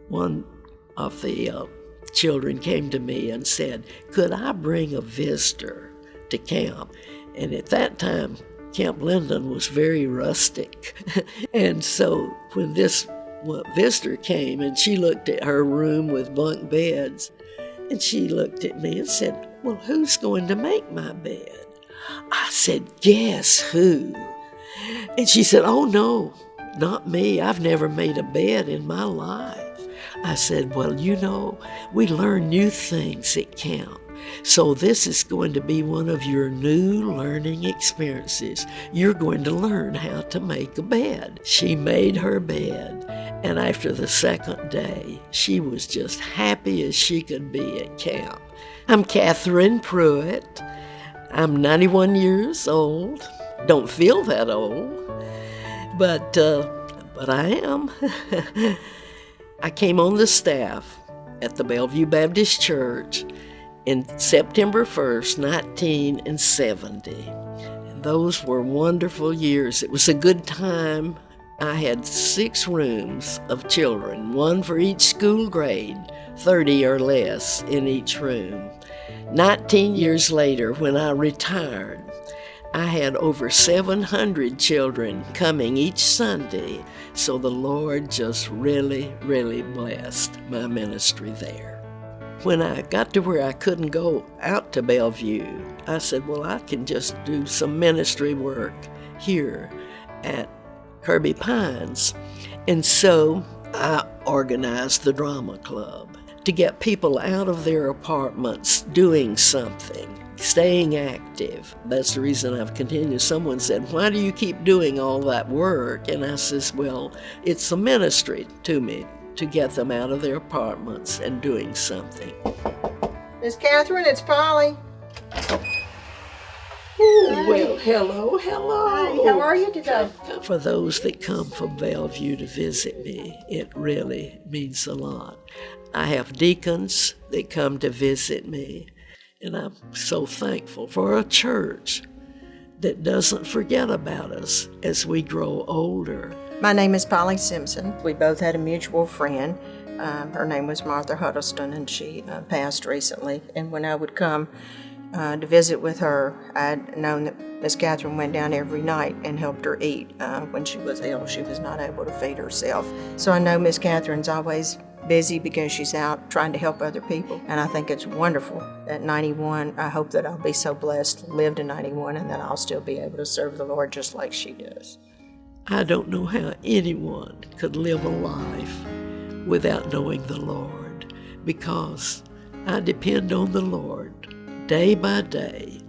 one of the children came to me and said, could I bring a visitor to camp? And at that time, Camp Linden was very rustic. And so when this visitor came and she looked at her room with bunk beds, and she looked at me and said, well, who's going to make my bed? I said, guess who? And she said, oh, no, not me. I've never made a bed in my life. I said, well, you know, we learn new things at camp. So this is going to be one of your new learning experiences. You're going to learn how to make a bed. She made her bed, and after the second day, she was just happy as she could be at camp. I'm Catherine Prewett. I'm 91 years old. Don't feel that old, but I am. I came on the staff at the Bellevue Baptist Church in September 1st, 1970. And those were wonderful years. It was a good time. I had 6 rooms of children, one for each school grade, 30 or less in each room. 19 years later, when I retired, I had over 700 children coming each Sunday, so the Lord just really, really blessed my ministry there. When I got to where I couldn't go out to Bellevue, I said, well, I can just do some ministry work here at Kirby Pines. And so I organized the drama club to get people out of their apartments doing something, staying active. That's the reason I've continued. Someone said, why do you keep doing all that work? And I says, well, it's a ministry to me to get them out of their apartments and doing something. Miss Catherine, it's Polly. Oh, well, hello. Hi, how are you today? For those that come from Bellevue to visit me, it really means a lot. I have deacons that come to visit me, and I'm so thankful for a church that doesn't forget about us as we grow older. My name is Polly Simpson. We both had a mutual friend. Her name was Martha Huddleston, and she passed recently. And when I would come to visit with her, I'd known that Miss Catherine went down every night and helped her eat. When she was ill, she was not able to feed herself. So I know Miss Catherine's always busy because she's out trying to help other people. And I think it's wonderful. At 91, I hope that I'll be so blessed to live to 91 and that I'll still be able to serve the Lord just like she does. I don't know how anyone could live a life without knowing the Lord, because I depend on the Lord day by day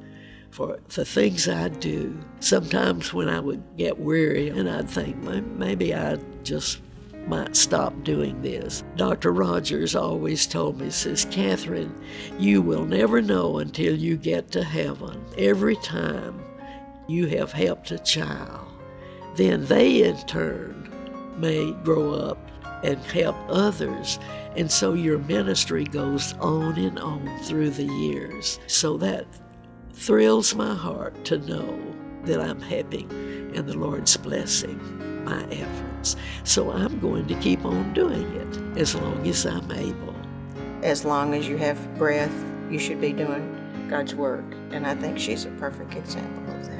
for the things I do. Sometimes when I would get weary and I'd think, maybe I just might stop doing this. Dr. Rogers always told me, says, Catherine, you will never know until you get to heaven. Every time you have helped a child, then they in turn may grow up and help others. And so your ministry goes on and on through the years. So that thrills my heart to know that I'm helping and the Lord's blessing my efforts. So I'm going to keep on doing it as long as I'm able. As long as you have breath, you should be doing God's work. And I think she's a perfect example of that.